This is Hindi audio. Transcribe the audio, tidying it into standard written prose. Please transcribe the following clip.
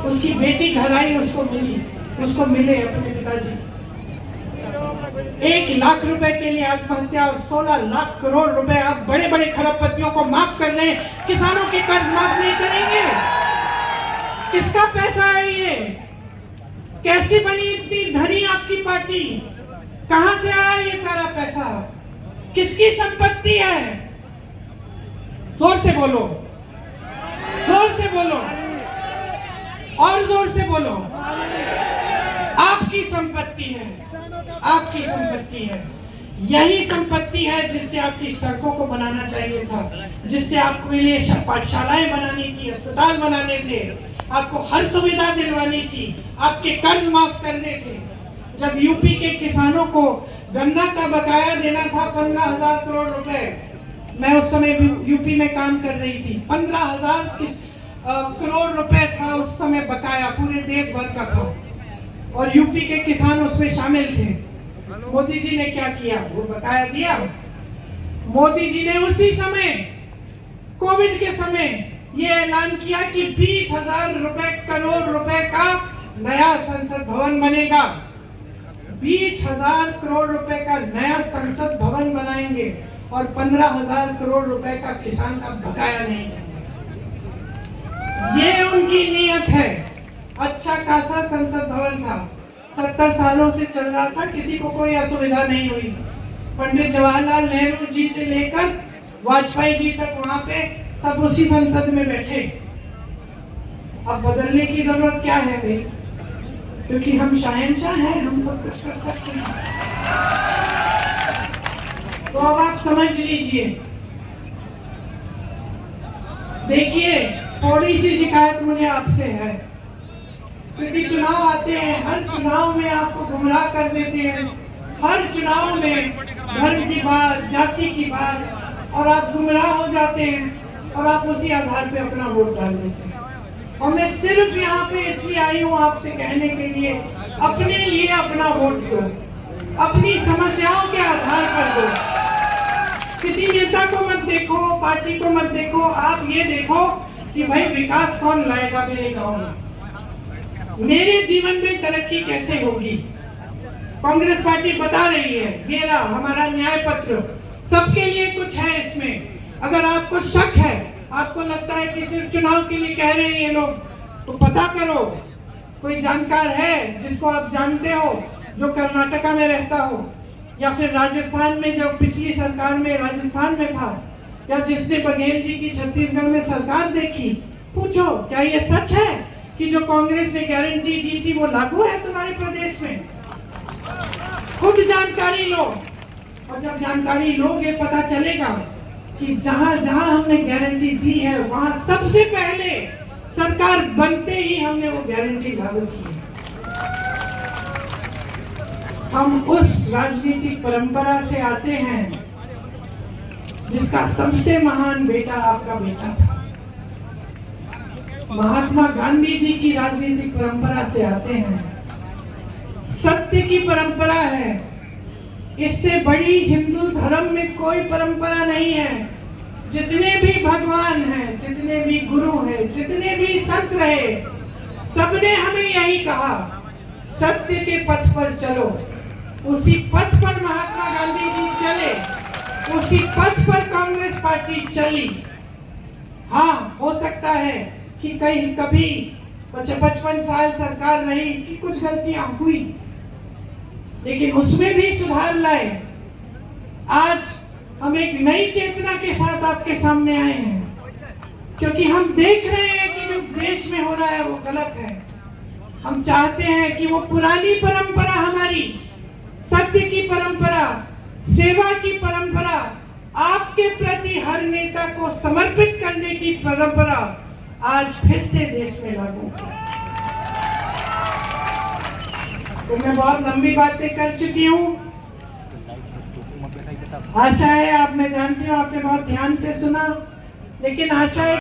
उसकी बेटी घर आई, उसको मिले अपने पिताजी। 1 लाख रुपए के लिए आत्महत्या और 16 लाख करोड़ रुपए आप बड़े बड़े खरबपतियों को माफ कर रहे हैं, किसानों के कर्ज माफ नहीं करेंगे। किसका पैसा है ये? कैसी बनी इतनी धनी आपकी पार्टी? कहां से आया ये सारा पैसा? किसकी संपत्ति है? जोर से बोलो, जोर से बोलो, और जोर से बोलो। आपकी संपत्ति है, आपकी संपत्ति है। यही संपत्ति है जिससे आपकी सड़कों को बनाना चाहिए था, जिससे आपके लिए पाठशालाएं बनानी थी, अस्पताल बनाने थे, आपको हर सुविधा दिलवानी थी, आपके कर्ज माफ करने थे। जब यूपी के किसानों को गन्ना का बकाया देना था 15,000 करोड़ रुपए, मैं उस समय यूपी में काम कर रही थी, 15,000 करोड़ रुपए था उस समय बकाया, पूरे देश भर का था, और यूपी के किसान उसमें शामिल थे। मोदी जी ने क्या किया? वो बकाया दिया। मोदी जी ने उसी समय, कोविड के समय, ये ऐलान किया कि 20,000 करोड़ रुपए का नया संसद भवन बनेगा। 20,000 करोड़ रुपए का नया संसद भवन बनाएंगे और 15,000 करोड़ रुपए का किसान का बकाया नहीं देंगे। ये उनकी नीयत है। अच्छा खासा संसद भवन था, 70 सालों से चल रहा था, किसी को कोई असुविधा नहीं हुई। पंडित जवाहरलाल नेहरू जी से लेकर वाजपेयी जी तक वहां पे सब उसी संसद में बैठे। अब बदलने की जरूरत क्या है भाई? क्योंकि हम शहंशाह हैं, हम सब कुछ कर सकते हैं। तो अब आप समझ लीजिए। देखिए, थोड़ी सी शिकायत मुझे आपसे है, क्योंकि चुनाव आते हैं, हर चुनाव में आपको गुमराह कर देते हैं, हर चुनाव में धर्म की बात, जाति की बात, और आप गुमराह हो जाते हैं और आप उसी आधार पे अपना वोट डाल देते हैं। और मैं सिर्फ यहाँ पे इसलिए आई हूँ आपसे कहने के लिए, अपने लिए अपना वोट दो, अपनी समस्याओं के आधार पर दो। किसी नेता को मत देखो, पार्टी को मत देखो, आप ये देखो कि भाई विकास कौन लाएगा मेरे गांव में, मेरे जीवन में तरक्की कैसे होगी। कांग्रेस पार्टी बता रही है, ये रहा हमारा न्याय पत्र, सबके लिए कुछ है इसमें। अगर आपको शक है, आपको लगता है कि सिर्फ चुनाव के लिए कह रहे हैं ये लोग, तो पता करो, कोई जानकार है जिसको आप जानते हो, जो कर्नाटका में रहता हो, या फिर राजस्थान में, जो पिछली सरकार में राजस्थान में था, या जिसने बघेल जी की छत्तीसगढ़ में सरकार देखी, पूछो क्या ये सच है कि जो कांग्रेस ने गारंटी दी थी वो लागू है तुम्हारे प्रदेश में? खुद जानकारी लो, और जब जानकारी लोगे पता चलेगा कि जहां जहां हमने गारंटी दी है वहां सबसे पहले सरकार बनते ही हमने वो गारंटी लागू की है। हम उस राजनीतिक परंपरा से आते हैं जिसका सबसे महान बेटा आपका बेटा था। महात्मा गांधी जी की राजनीतिक परंपरा से आते हैं, सत्य की परंपरा है। इससे बड़ी हिंदू धर्म में कोई परंपरा नहीं है। जितने भी भगवान हैं, जितने भी गुरु हैं, जितने भी संत रहे, सबने हमें यही कहा, सत्य के पथ पर चलो। उसी पथ पर महात्मा गांधी जी चले, उसी पथ पर कांग्रेस पार्टी चली। हाँ, हो सकता है कि कभी 55 साल सरकार रही कि कुछ गलतियां हुई, लेकिन उसमें भी सुधार लाए। आज हम एक नई चेतना के साथ आपके सामने आए हैं, क्योंकि हम देख रहे हैं कि जो देश में हो रहा है वो गलत है। हम चाहते हैं कि वो पुरानी परंपरा हमारी, सत्य की परंपरा, सेवा की परंपरा, आपके प्रति हर नेता को समर्पित करने की परंपरा आज फिर से देश में लागू है। तो मैं बहुत लंबी बातें कर चुकी हूँ। आशा है आप, मैं जानती हूँ आपने बहुत ध्यान से सुना, लेकिन आशा है